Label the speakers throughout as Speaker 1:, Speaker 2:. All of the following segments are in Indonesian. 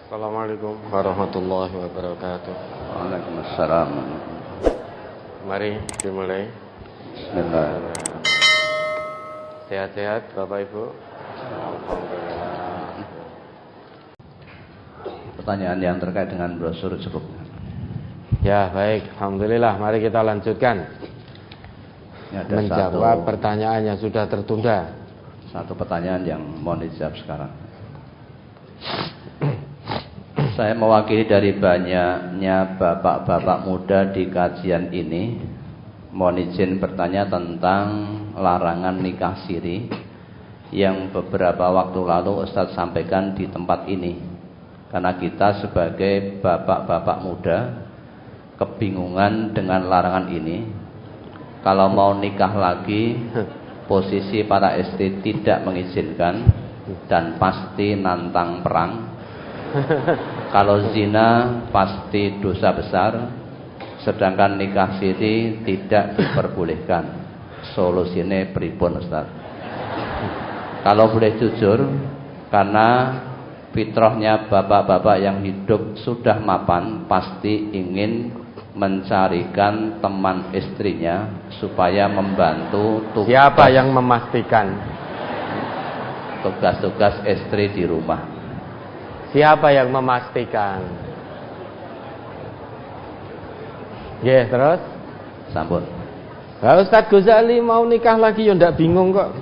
Speaker 1: Assalamualaikum warahmatullahi wabarakatuh.
Speaker 2: Waalaikumsalam.
Speaker 1: Mari dimulai.
Speaker 2: Bismillah.
Speaker 1: Sehat-sehat Bapak Ibu? Alhamdulillah.
Speaker 2: Pertanyaan yang terkait dengan brosur cukup.
Speaker 1: Ya baik, Alhamdulillah. Mari kita lanjutkan menjawab pertanyaan yang sudah tertunda.
Speaker 2: Satu pertanyaan yang mohon dijawab sekarang. Saya mewakili dari banyaknya bapak-bapak muda di kajian ini. Mohon izin bertanya tentang larangan nikah siri yang beberapa waktu lalu Ustadz sampaikan di tempat ini. Karena kita sebagai bapak-bapak muda kebingungan dengan larangan ini. Kalau mau nikah lagi, posisi para istri tidak mengizinkan dan pasti nantang perang. Kalau zina pasti dosa besar, sedangkan nikah siri tidak diperbolehkan. Solusinya pripun Ustaz? Kalau boleh jujur, karena fitrahnya bapak-bapak yang hidup sudah mapan pasti ingin mencarikan teman istrinya supaya membantu tugas.
Speaker 1: Siapa yang memastikan?
Speaker 2: Tugas-tugas istri di rumah.
Speaker 1: Siapa yang memastikan? Ya, terus?
Speaker 2: Sambut.
Speaker 1: Nah, Ustadz Ghazali mau nikah lagi ya ndak bingung kok.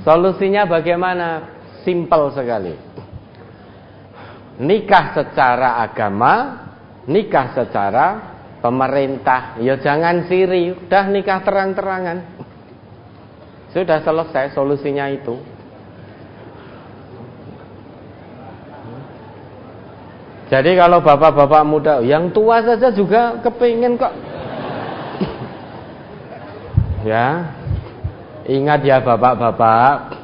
Speaker 1: Solusinya bagaimana? Simpel sekali. Nikah secara agama, nikah secara pemerintah. Ya jangan siri, udah nikah terang-terangan. Sudah selesai solusinya itu. Jadi kalau bapak-bapak muda, yang tua saja juga kepingin kok. Ya, ingat ya bapak-bapak,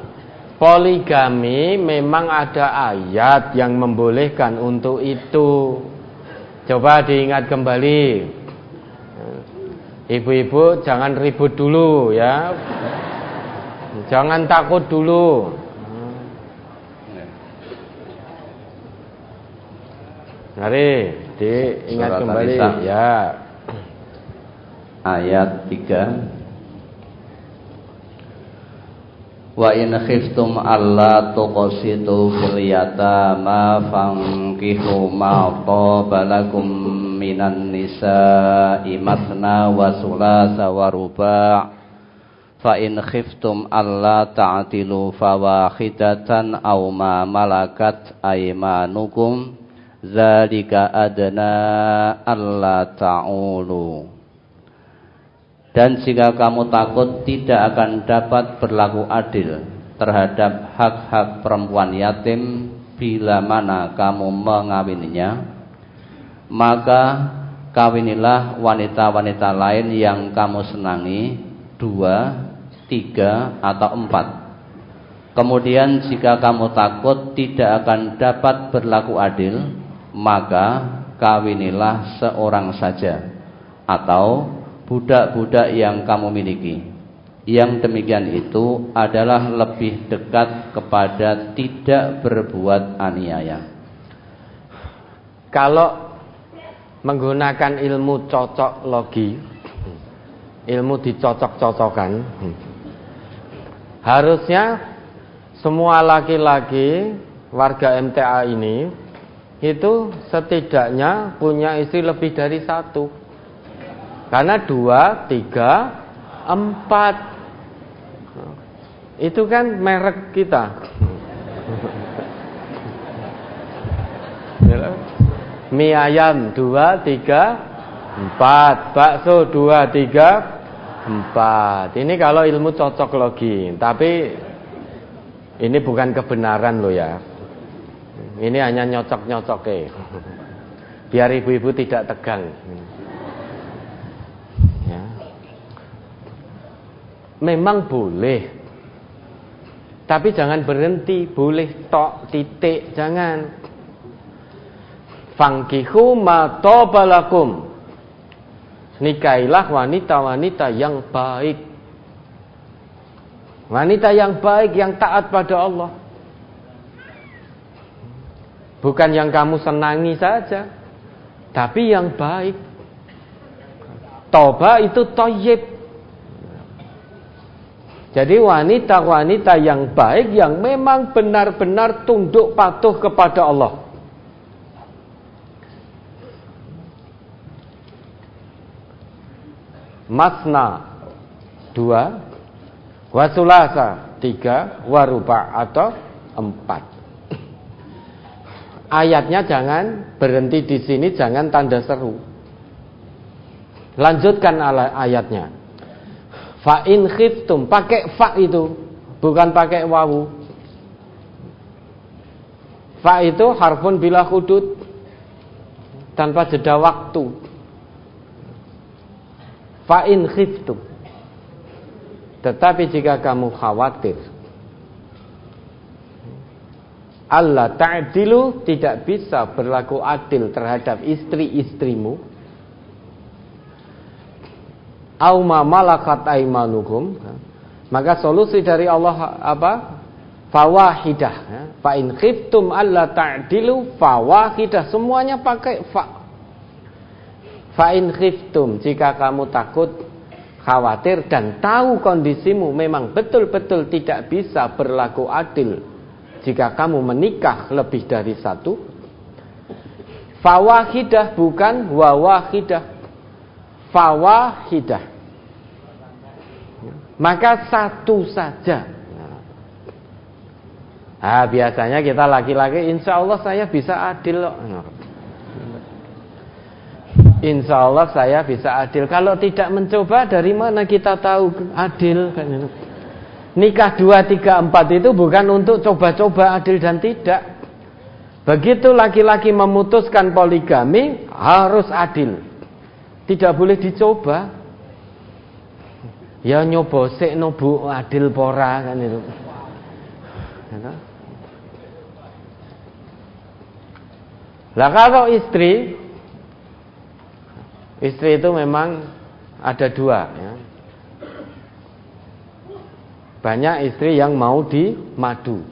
Speaker 1: poligami memang ada ayat yang membolehkan untuk itu. Coba diingat kembali. Ibu-ibu jangan ribut dulu ya. Jangan takut dulu. Mari diingat
Speaker 2: Surat
Speaker 1: kembali
Speaker 2: An-Nisa,
Speaker 1: ya.
Speaker 2: Ayat 3. Wa in khiftum alla tuqsitu fil yatama fankihu ma qabalakum minan nisa'i mathna wa thulatha wa ruba'. Fa in khiftum alla ta'tilu fawahidatan aw ma malakat aymanukum dzalika adna alla ta'ulu. Dan jika kamu takut tidak akan dapat berlaku adil terhadap hak-hak perempuan yatim bila mana kamu mengawininya, maka kawinilah wanita-wanita lain yang kamu senangi, 2, 3 atau 4. Kemudian jika kamu takut tidak akan dapat berlaku adil, maka kawinilah seorang saja atau budak-budak yang kamu miliki. Yang demikian itu adalah lebih dekat kepada tidak berbuat aniaya. Kalau
Speaker 1: Menggunakan ilmu cocok logi, ilmu dicocok-cocokkan, harusnya semua laki-laki warga MTA ini itu setidaknya punya istri lebih dari 1. Karena 2, 3, 4 itu kan merek kita. Mie ayam 2, 3, 4, bakso 2, 3, 4. Ini kalau ilmu cocok logi. Tapi ini bukan kebenaran loh ya. Ini hanya nyocok-nyocok biar ibu-ibu tidak tegang. Ya. Memang boleh, tapi jangan berhenti. Boleh tok, titik, jangan. Fankihu ma tobalakum, nikahilah wanita-wanita yang baik. Wanita yang baik, yang taat pada Allah. Bukan yang kamu senangi saja, tapi yang baik. Toba itu thayyib. Jadi wanita-wanita yang baik, yang memang benar-benar tunduk patuh kepada Allah. Masna 2, wasulasa 3, waruba atau 4. Ayatnya jangan berhenti di sini, jangan tanda seru. Lanjutkan ayatnya. Fa in khiftum, pakai fa itu, bukan pakai wawu. Fa itu harfun bila hudud, tanpa jeda waktu. Fa in khiftum. Tetapi jika kamu khawatir, Allah ta'dilu, tidak bisa berlaku adil terhadap istri-istrimu, au ma malakat aimanukum, maka solusi dari Allah apa? Fawahidah. Fa in khiftum alla ta'dilu fawahidah, semuanya pakai fa. Fa in khiftum, jika kamu takut, khawatir dan tahu kondisimu memang betul-betul tidak bisa berlaku adil jika kamu menikah lebih dari satu. Fawahidah bukan wawahidah. Fawahidah, maka satu saja. Nah, biasanya kita laki-laki, insya Allah saya bisa adil loh. Insya Allah saya bisa adil. Kalau tidak mencoba, dari mana kita tahu adil? Nikah 2, 3, 4 itu bukan untuk coba-coba adil dan tidak. Begitu laki-laki memutuskan poligami, harus adil. Tidak boleh dicoba. Ya nyoba sik no Bu, adil pora kan itu. Lah kalau istri itu memang ada dua ya. Banyak istri yang mau dimadu.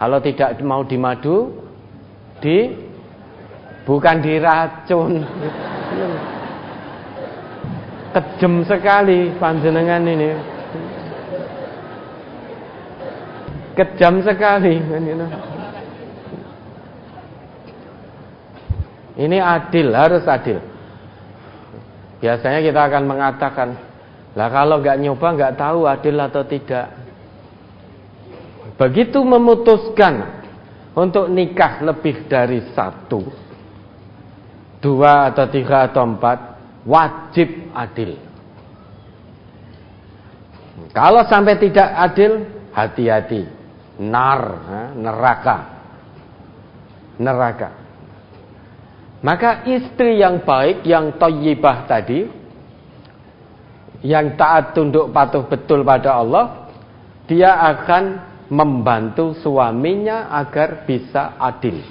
Speaker 1: Kalau tidak mau dimadu, bukan diracun. Kejem sekali panjenengan ini. Kejam sekali. Ini adil, harus adil. Biasanya kita akan mengatakan, lah kalau nggak nyoba nggak tahu adil atau tidak. Begitu memutuskan untuk nikah lebih dari 1, 2 atau 3 atau 4, wajib adil. Kalau sampai tidak adil, hati-hati, neraka. Maka istri yang baik, yang thayyibah tadi, yang taat tunduk patuh betul pada Allah, dia akan membantu suaminya agar bisa adil.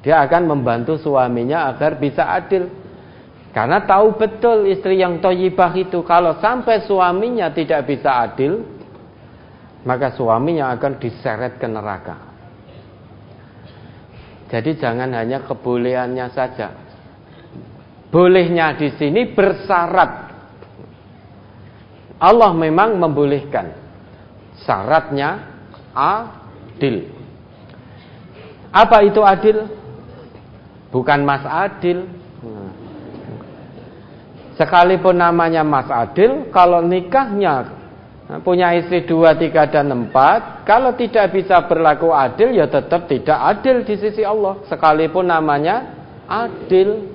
Speaker 1: Dia akan membantu suaminya agar bisa adil. Karena tahu betul istri yang thayyibah itu, kalau sampai suaminya tidak bisa adil, maka suaminya akan diseret ke neraka. Jadi jangan hanya kebolehannya saja. Bolehnya di sini bersyarat. Allah memang membolehkan. Syaratnya adil. Apa itu adil? Bukan Mas Adil. Sekalipun namanya Mas Adil, kalau nikahnya punya istri 2, 3, dan 4, kalau tidak bisa berlaku adil, ya tetap tidak adil di sisi Allah. Sekalipun namanya adil.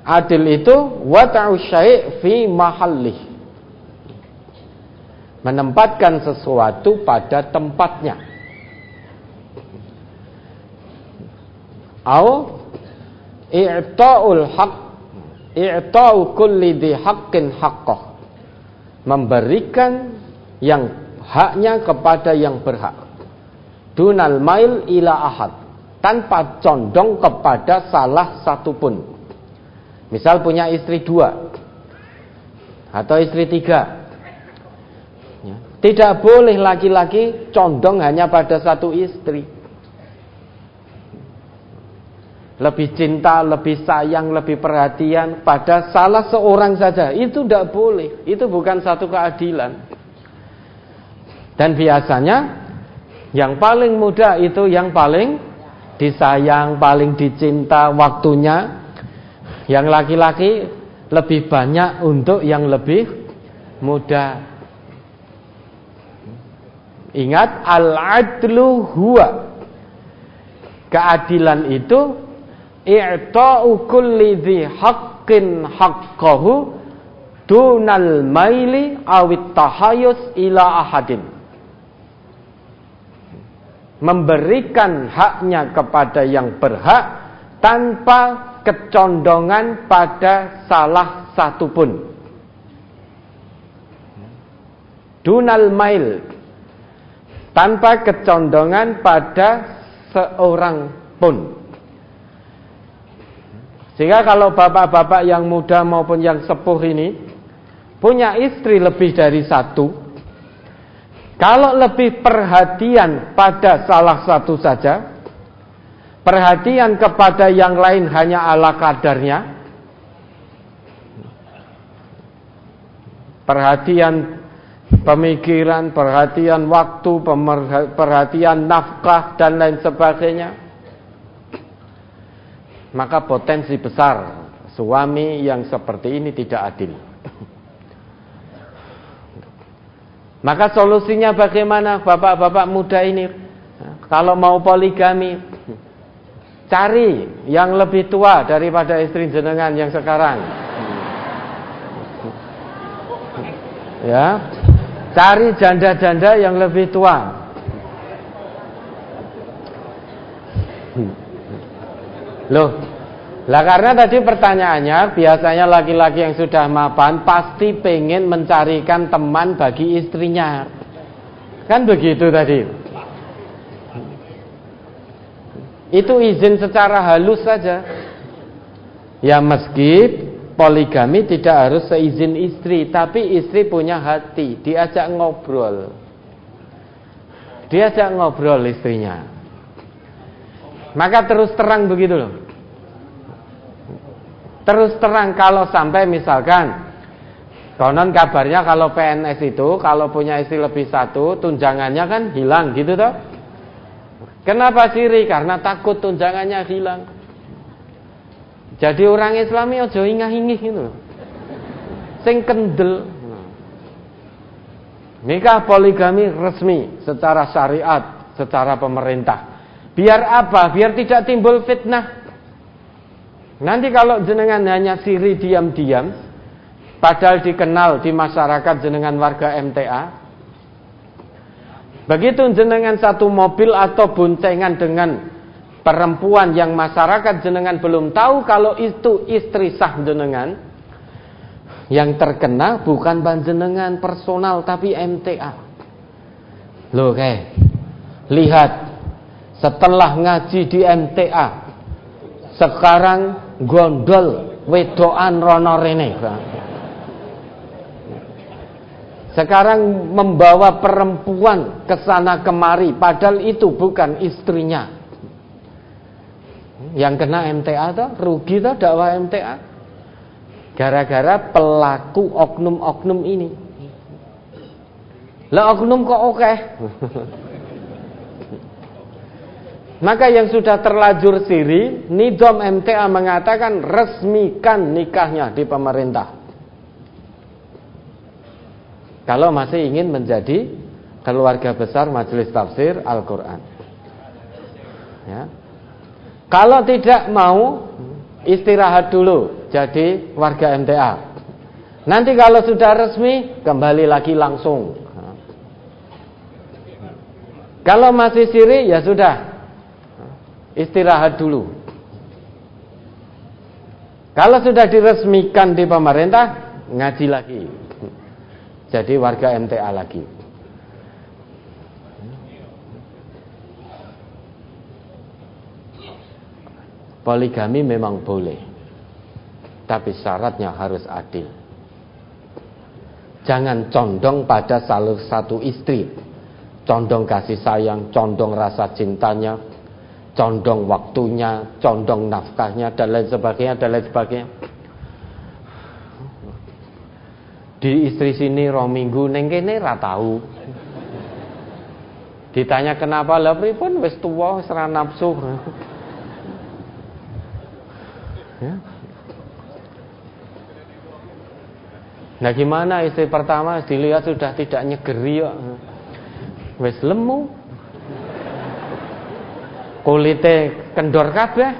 Speaker 1: Adil itu wata'u syai' fi mahallih, menempatkan sesuatu pada tempatnya. Au i'ta'ul haq, i'ta'u kulli dhi haqqin haqqah, memberikan yang haknya kepada yang berhak. Dunal mail ila ahad, tanpa condong kepada salah satu pun. Misal punya istri 2 atau istri 3. Ya. Tidak boleh laki-laki condong hanya pada satu istri. Lebih cinta, lebih sayang, lebih perhatian pada salah seorang saja. Itu tidak boleh. Itu bukan satu keadilan. Dan biasanya yang paling muda itu yang paling disayang, paling dicinta waktunya. Yang laki-laki lebih banyak untuk yang lebih muda. Ingat, al-adlu huwa, keadilan itu i'ta'u kulli dhi haqqin haqqahu dunal maili awit tahayus ila ahadin. Memberikan haknya kepada yang berhak tanpa kecondongan pada salah satu pun. Dunal mail, tanpa kecondongan pada seorang pun. Sehingga kalau bapak-bapak yang muda maupun yang sepuh ini punya istri lebih dari satu, kalau lebih perhatian pada salah satu saja, perhatian kepada yang lain hanya ala kadarnya, perhatian pemikiran, perhatian waktu, perhatian nafkah dan lain sebagainya, maka potensi besar suami yang seperti ini tidak adil. Maka solusinya bagaimana bapak-bapak muda ini? Kalau mau poligami, cari yang lebih tua daripada istri jenengan yang sekarang. Ya, cari janda-janda yang lebih tua. Loh, lah karena tadi pertanyaannya biasanya laki-laki yang sudah mapan pasti pengen mencarikan teman bagi istrinya. Kan begitu tadi. Itu izin secara halus saja. Ya meski poligami tidak harus seizin istri, tapi istri punya hati, diajak ngobrol. Diajak ngobrol istrinya. Maka terus terang begitu loh. Terus terang, kalau sampai misalkan konon kabarnya kalau PNS itu kalau punya istri lebih satu, tunjangannya kan hilang gitu toh. Kenapa siri? Karena takut tunjangannya hilang. Jadi orang Islami ojo ingah-ingih gitu. Sing kendel. Nikah poligami resmi secara syariat, secara pemerintah. Biar apa? Biar tidak timbul fitnah. Nanti kalau jenengan hanya siri diam-diam, padahal dikenal di masyarakat jenengan warga MTA, begitu jenengan satu mobil atau boncengan dengan perempuan yang masyarakat jenengan belum tahu kalau itu istri sah jenengan, yang terkena bukan panjenengan personal tapi MTA. Loh lihat, setelah ngaji di MTA, sekarang gondol wedoan rono rene. Sekarang membawa perempuan ke sana kemari, padahal itu bukan istrinya. Yang kena MTA toh, rugi toh dakwah MTA. Gara-gara pelaku oknum-oknum ini. Lah oknum kok oke. Maka yang sudah terlanjur siri, Nidom MTA mengatakan resmikan nikahnya di pemerintah. Kalau masih ingin menjadi keluarga besar Majelis Tafsir Al-Quran. Ya. Kalau tidak mau, istirahat dulu jadi warga MTA. Nanti kalau sudah resmi, kembali lagi langsung. Kalau masih siri, ya sudah, istirahat dulu. Kalau sudah diresmikan di pemerintah, ngaji lagi. Jadi warga MTA lagi. Poligami memang boleh. tapi syaratnya harus adil. Jangan condong pada salah satu istri, condong kasih sayang, condong rasa cintanya, condong waktunya, condong nafkahnya, dan lain sebagainya, dan lain sebagainya. Di istri sini roh minggu neng kene ra tahu. Ditanya kenapa, lah pripun wis tuwa wis ra nafsu. Ya. Nah gimana istri pertama dilihat sudah tidak nyegeri kok. Wis lemu. Kulite kendor kabeh.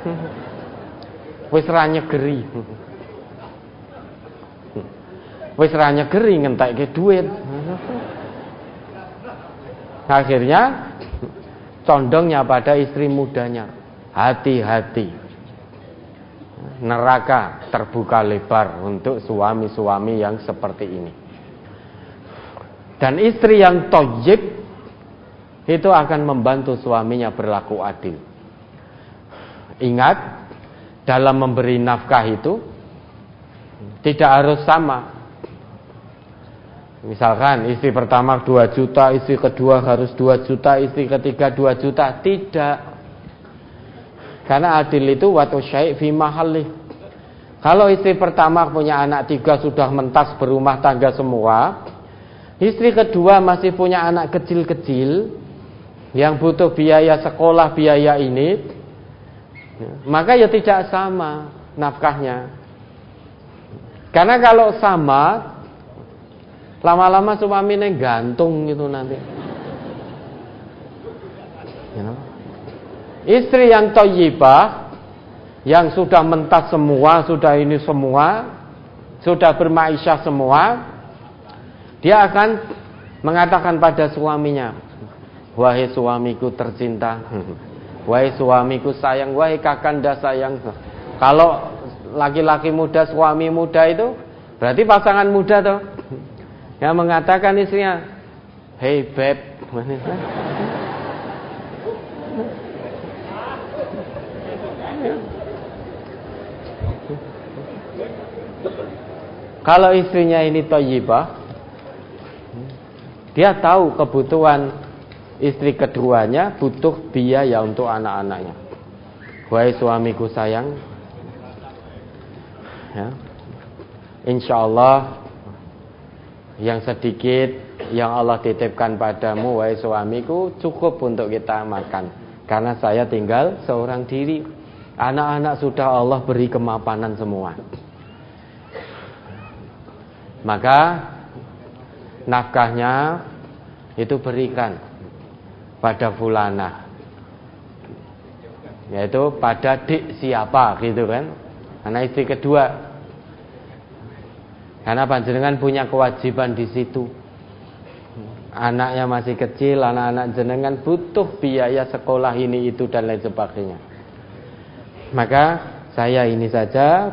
Speaker 1: Wis ra nyegeri. Wis ra nyegeri ngentekke duit. Akhirnya condongnya pada istri mudanya. Hati-hati. Neraka terbuka lebar untuk suami-suami yang seperti ini. Dan istri yang thayyib itu akan membantu suaminya berlaku adil. Ingat, dalam memberi nafkah itu tidak harus sama. Misalkan istri pertama 2 juta, istri kedua harus 2 juta, istri ketiga 2 juta. Tidak. Karena adil itu watu syai' fi mahalli. Kalau istri pertama punya anak 3 sudah mentas berumah tangga semua, istri kedua masih punya anak kecil-kecil yang butuh biaya sekolah, biaya ini, maka ya tidak sama nafkahnya. Karena kalau sama, lama-lama suaminya gantung gitu nanti. Istri yang thayyibah, yang sudah mentas semua, sudah ini semua, sudah bermaisyah semua, dia akan mengatakan pada suaminya, wahai suamiku tercinta, wahai suamiku sayang, wahai kakanda sayang. Kalau laki-laki muda, suami muda itu berarti pasangan muda tuh, yang mengatakan istrinya, hey babe. Kalau istrinya ini thayyibah, dia tahu kebutuhan istri keduanya butuh biaya untuk anak-anaknya. Wahai suamiku sayang, ya, insya Allah yang sedikit yang Allah titipkan padamu, wahai suamiku, cukup untuk kita makan. Karena saya tinggal seorang diri. Anak-anak sudah Allah beri kemapanan semua. Maka nafkahnya itu berikan pada fulanah, yaitu pada dik siapa gitu kan, karena istri kedua. Karena panjenengan punya kewajiban di situ. Anaknya masih kecil, anak-anak jenengan butuh biaya sekolah ini itu dan lain sebagainya. Maka saya ini saja,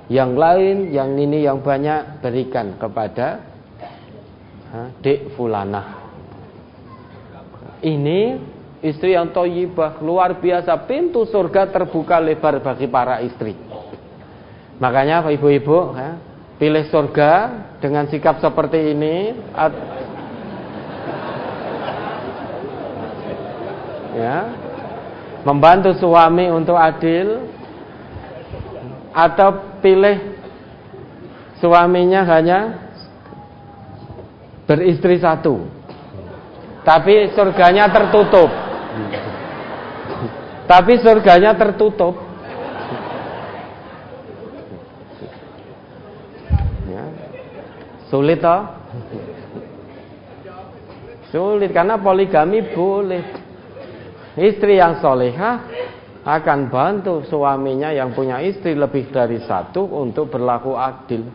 Speaker 1: yang lain, yang ini, yang banyak berikan kepada dik fulanah. Ini istri yang thayyibah, luar biasa, pintu surga terbuka lebar bagi para istri. Makanya ibu-ibu, pilih surga dengan sikap seperti ini, ya, membantu suami untuk adil, atau pilih suaminya hanya beristri satu, tapi surganya tertutup. Tapi surganya tertutup. Ya. Sulit toh? Sulit karena poligami boleh. Istri yang solehah akan bantu suaminya yang punya istri lebih dari satu untuk berlaku adil.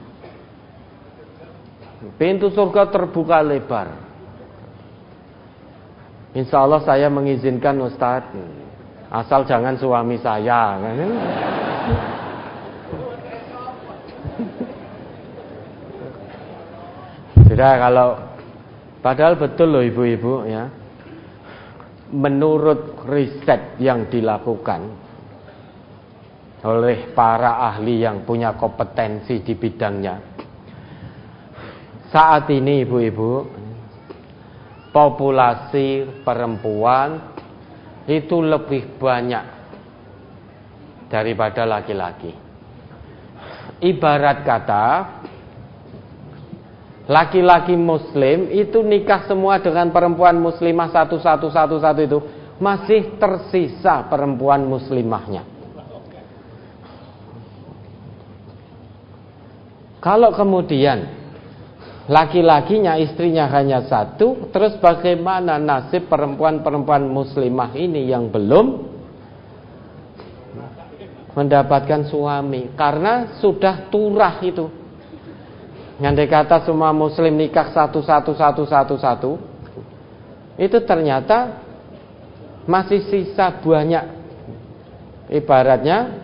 Speaker 1: Pintu surga terbuka lebar. Insya Allah saya mengizinkan Ustaz, asal jangan suami saya. Sudah, kalau padahal betul loh ibu-ibu ya. Menurut riset yang dilakukan, oleh para ahli yang punya kompetensi di bidangnya. Saat ini ibu-ibu, populasi perempuan itu lebih banyak daripada laki-laki. Ibarat kata, laki-laki muslim itu nikah semua dengan perempuan muslimah satu itu, masih tersisa perempuan muslimahnya. Kalau kemudian laki-lakinya, istrinya hanya satu, terus bagaimana nasib perempuan-perempuan muslimah ini yang belum mendapatkan suami? Karena sudah turah itu. Andai kata semua muslim nikah satu, itu ternyata masih sisa banyak. Ibaratnya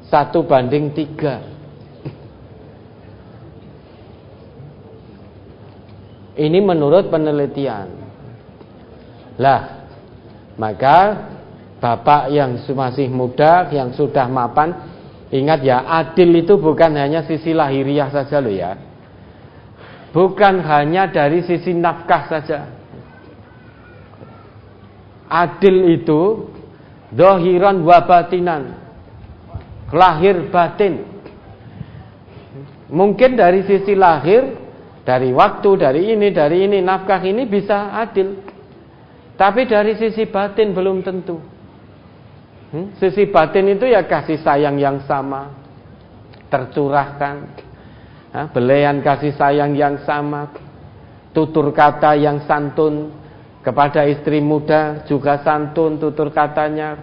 Speaker 1: 1:3. Ini menurut penelitian. Lah, maka bapak yang masih muda, yang sudah mapan, ingat ya, adil itu bukan hanya sisi lahiriah saja loh ya. Bukan hanya dari sisi nafkah saja. Adil itu zahiran wa batinan, lahir batin. Mungkin dari sisi lahir, dari waktu, dari ini, nafkah ini bisa adil. Tapi dari sisi batin belum tentu. Sisi batin itu ya kasih sayang yang sama, tercurahkan, belayan kasih sayang yang sama, tutur kata yang santun. Kepada istri muda juga santun tutur katanya.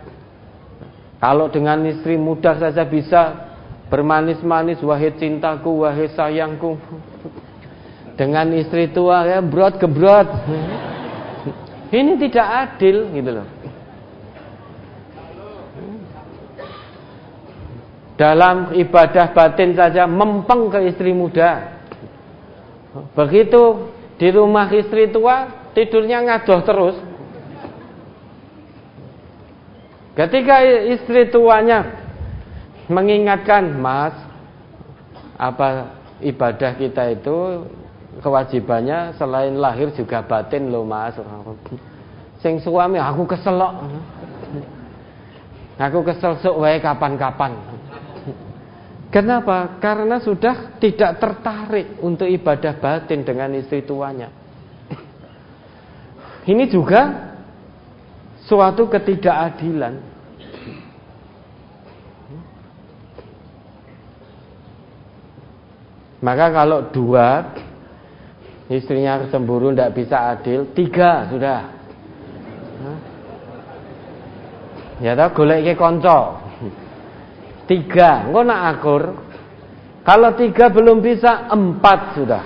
Speaker 1: Kalau dengan istri muda saja bisa bermanis-manis, wahai cintaku, wahai sayangku. Dengan istri tua ya brot gebrot. Ini tidak adil gitu loh. Dalam ibadah batin saja mempeng ke istri muda. Begitu di rumah istri tua tidurnya ngadoh terus. Ketika istri tuanya mengingatkan, "Mas, apa ibadah kita itu kewajibannya selain lahir juga batin loh Mas." Sing suami, aku keselok. Aku kesel sok wae kapan-kapan. Kenapa? Karena sudah tidak tertarik untuk ibadah batin dengan istri tuanya. Ini juga suatu ketidakadilan. Maka kalau 2 istrinya cemburu tidak bisa adil, 3 sudah. Ya tau golek ke konco. 3, engko nak akur. Kalau 3 belum bisa, 4 sudah.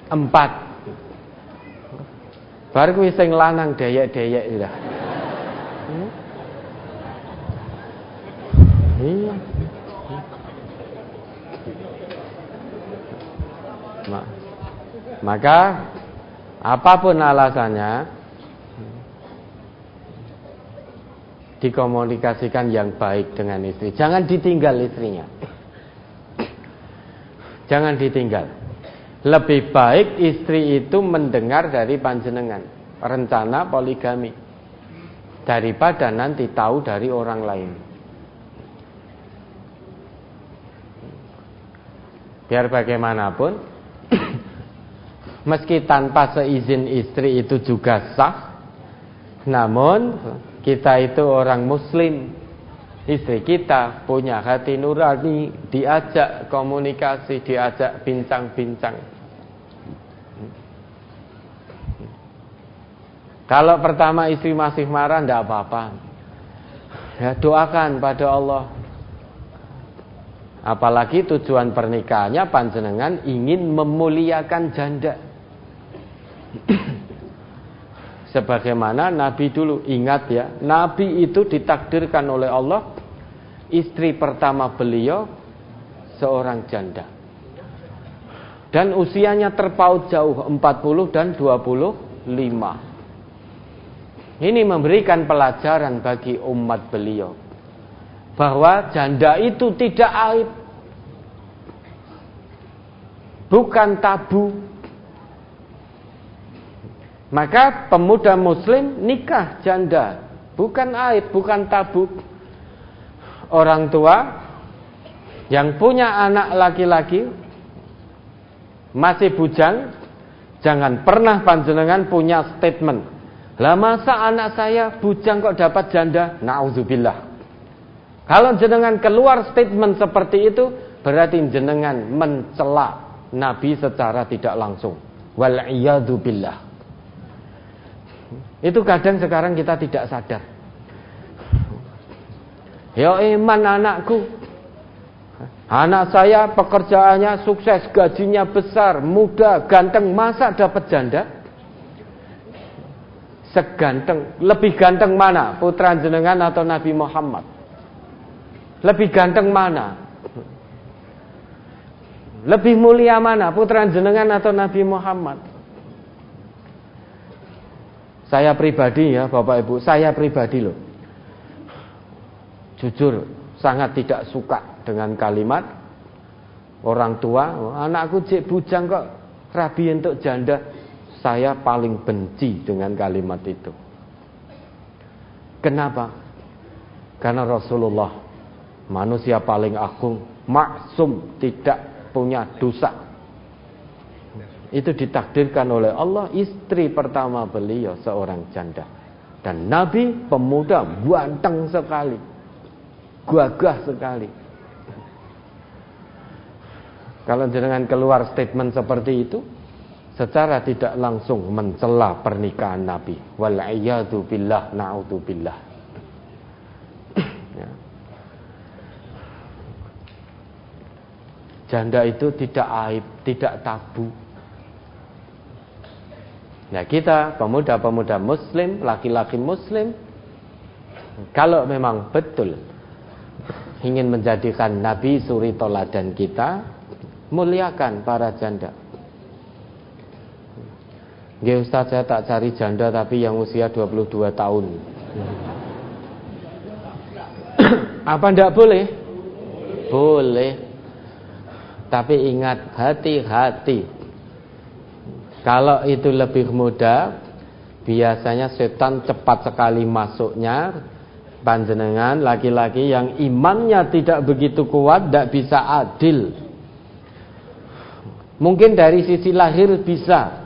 Speaker 1: 4. Baru kuwi sing lanang deyek-deyek sudah. Iya. Maka apapun alasannya, dikomunikasikan yang baik dengan istri. Jangan ditinggal istrinya. Jangan ditinggal. Lebih baik istri itu mendengar dari panjenengan rencana poligami daripada nanti tahu dari orang lain. Biar bagaimanapun, meski tanpa seizin istri itu juga sah, namun kita itu orang muslim, istri kita punya hati nurani, diajak komunikasi, diajak bincang-bincang. Kalau pertama istri masih marah, tidak apa-apa, ya doakan pada Allah. Apalagi tujuan pernikahannya panjenengan ingin memuliakan janda. Sebagaimana Nabi dulu, ingat ya, Nabi itu ditakdirkan oleh Allah, istri pertama beliau seorang janda. Dan usianya terpaut jauh, 40 dan 25. Ini memberikan pelajaran bagi umat beliau bahwa janda itu tidak aib, bukan tabu. Maka pemuda muslim nikah janda, bukan aib, bukan tabu. Orang tua yang punya anak laki-laki masih bujang, jangan pernah panjenengan punya statement, lah masa anak saya bujang kok dapat janda? Na'udzubillah. Kalau jenengan keluar statement seperti itu, berarti jenengan mencela Nabi secara tidak langsung. Wal'iyadu billah. Itu kadang sekarang kita tidak sadar. Ya iman anakku, anak saya pekerjaannya sukses, gajinya besar, muda, ganteng, masa dapat janda? Seganteng, lebih ganteng mana? Putra jenengan atau Nabi Muhammad? Lebih ganteng mana? Lebih mulia mana? Putra jenengan atau Nabi Muhammad? Saya pribadi ya Bapak Ibu, saya pribadi loh, jujur sangat tidak suka dengan kalimat orang tua, anakku cek bujang kok rabi untuk janda. Saya paling benci dengan kalimat itu. Kenapa? Karena Rasulullah, manusia paling agung, maksum, tidak punya dosa, itu ditakdirkan oleh Allah istri pertama beliau seorang janda. Dan Nabi pemuda ganteng sekali, gagah sekali. Kalau jenengan keluar statement seperti itu, secara tidak langsung mencela pernikahan Nabi. Wal'iyadu billah, na'udzubillah. Ya. Janda itu tidak aib, tidak tabu. Nah kita pemuda-pemuda muslim, laki-laki muslim, kalau memang betul ingin menjadikan Nabi suri toladan kita, muliakan para janda. Nggih Ustaz, saya tak cari janda tapi yang usia 22 tahun. Apa ndak boleh? Boleh. Tapi ingat, hati-hati. Kalau itu lebih muda, biasanya setan cepat sekali masuknya. Panjenengan laki-laki yang imannya tidak begitu kuat, tidak bisa adil. Mungkin dari sisi lahir bisa.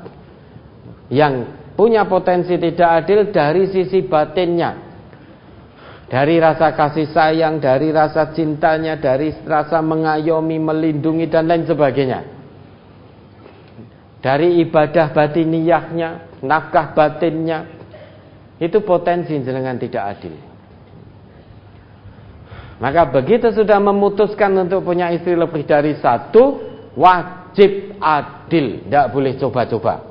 Speaker 1: Yang punya potensi tidak adil dari sisi batinnya, dari rasa kasih sayang, dari rasa cintanya, dari rasa mengayomi, melindungi dan lain sebagainya, dari ibadah batiniyahnya, nafkah batinnya, itu potensi jenengan tidak adil. Maka begitu sudah memutuskan untuk punya istri lebih dari satu, wajib adil, tidak boleh coba-coba.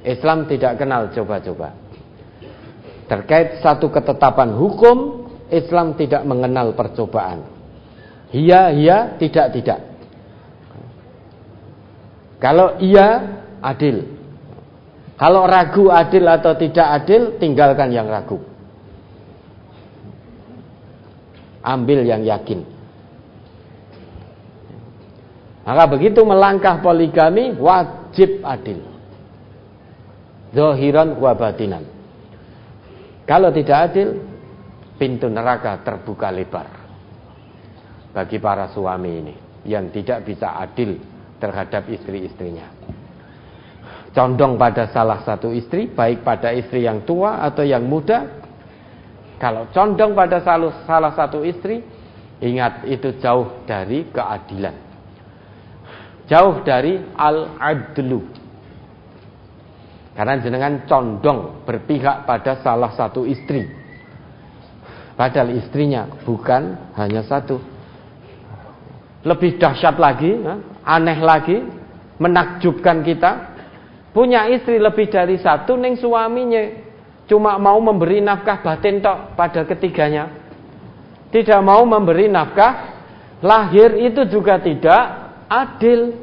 Speaker 1: Islam tidak kenal coba-coba. Terkait satu ketetapan hukum, Islam tidak mengenal percobaan. Iya, tidak. Kalau iya, adil. Kalau ragu adil atau tidak adil, tinggalkan yang ragu. Ambil yang yakin. Maka begitu melangkah poligami, wajib adil. Zahiran wa batinan. Kalau tidak adil, pintu neraka terbuka lebar bagi para suami ini yang tidak bisa adil terhadap istri-istrinya. Condong pada salah satu istri, baik pada istri yang tua atau yang muda. Kalau condong pada salah satu istri, ingat itu jauh dari keadilan, jauh dari al-adlu. Karena jenengan condong berpihak pada salah satu istri, padahal istrinya bukan hanya satu. Lebih dahsyat lagi, aneh lagi, menakjubkan kita, punya istri lebih dari satu, ning suaminya cuma mau memberi nafkah batin tok pada ketiganya, tidak mau memberi nafkah lahir. Itu juga tidak adil.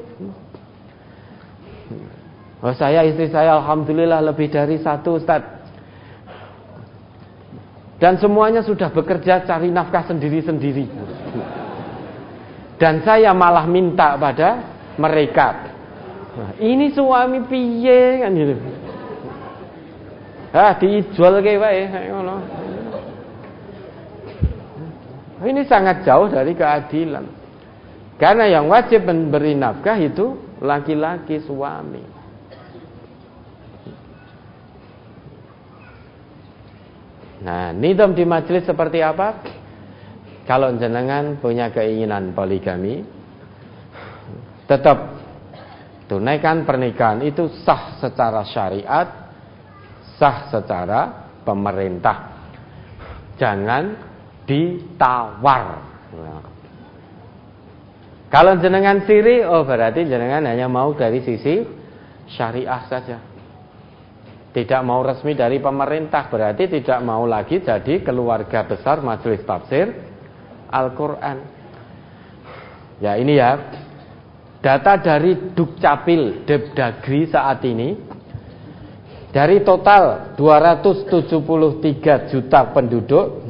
Speaker 1: Oh, saya istri saya alhamdulillah lebih dari satu, Ustaz. Dan semuanya sudah bekerja cari nafkah sendiri-sendiri. Dan saya malah minta pada mereka. Nah, ini suami piye kan gitu. Dijual kayak wae ngono. Ini sangat jauh dari keadilan. Karena yang wajib memberi nafkah itu laki-laki, suami. Nah, nizam di majelis seperti apa? Kalau jenengan punya keinginan poligami, tetap tunaikan pernikahan itu sah secara syariat, sah secara pemerintah. Jangan ditawar. Kalau jenengan siri, oh berarti jenengan hanya mau dari sisi syariah saja. Tidak mau resmi dari pemerintah, berarti tidak mau lagi jadi keluarga besar majelis tafsir Al-Quran. Ya ini ya, data dari Dukcapil Depdagri saat ini, dari total 273 juta penduduk,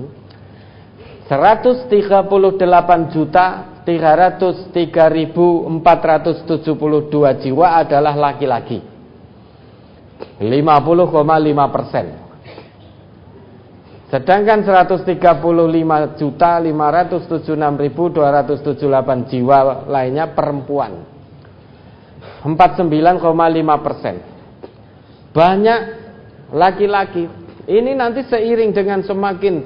Speaker 1: 138.303.472 jiwa adalah laki-laki, 50,5%. Sedangkan 135.576.278 jiwa lainnya perempuan, 49,5%. Banyak laki-laki. Ini nanti seiring dengan semakin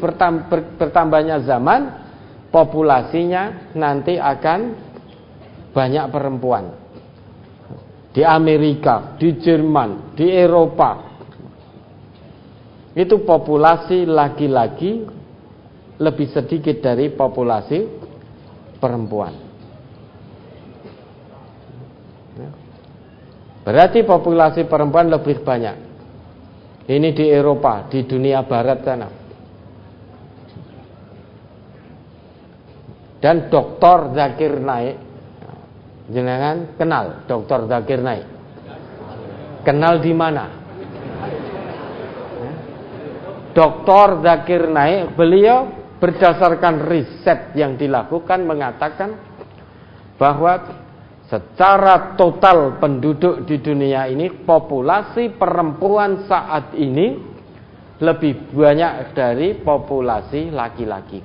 Speaker 1: bertambahnya zaman, populasinya nanti akan banyak perempuan. Di Amerika, di Jerman, di Eropa, itu populasi laki-laki lebih sedikit dari populasi perempuan. Berarti populasi perempuan lebih banyak. Ini di Eropa, di dunia barat sana. Dan Dr. Zakir Naik, jenengan kenal Dr. Zakir Naik? Kenal di mana? Dr. Zakir Naik, beliau berdasarkan riset yang dilakukan mengatakan bahwa secara total penduduk di dunia ini, populasi perempuan saat ini lebih banyak dari populasi laki-laki.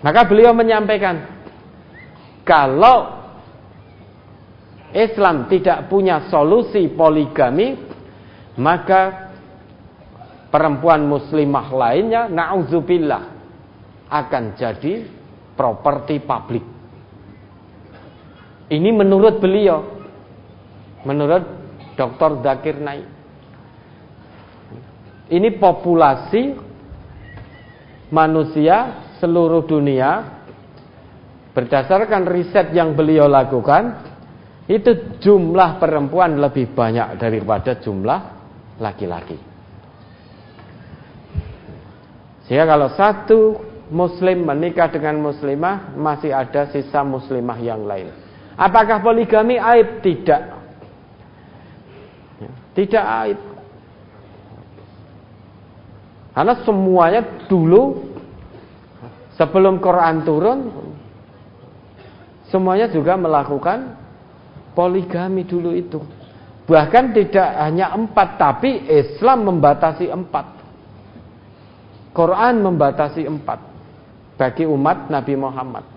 Speaker 1: Maka beliau menyampaikan, kalau Islam tidak punya solusi poligami, maka perempuan muslimah lainnya, na'udzubillah, akan jadi properti publik. Ini menurut beliau, menurut Dr. Zakir Naik. Ini populasi manusia seluruh dunia, berdasarkan riset yang beliau lakukan, itu jumlah perempuan lebih banyak daripada jumlah laki-laki. Sehingga kalau satu muslim menikah dengan muslimah, masih ada sisa muslimah yang lain. Apakah poligami aib? Tidak. Tidak aib. Karena semuanya dulu sebelum Quran turun, semuanya juga melakukan poligami dulu itu. Bahkan tidak hanya 4, tapi Islam membatasi 4. Quran membatasi 4 bagi umat Nabi Muhammad.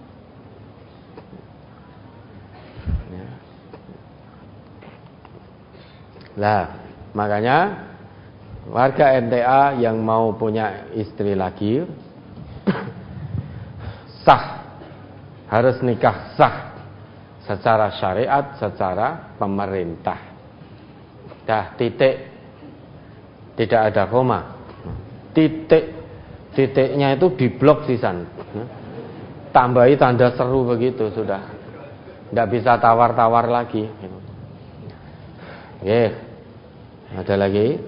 Speaker 1: Lah, makanya warga NTA yang mau punya istri lagi sah, harus nikah sah secara syariat, secara pemerintah. Dah, titik, tidak ada koma. Titiknya itu diblok sisan. Tambahi tanda seru begitu sudah. Tidak bisa tawar-tawar lagi. Ada lagi?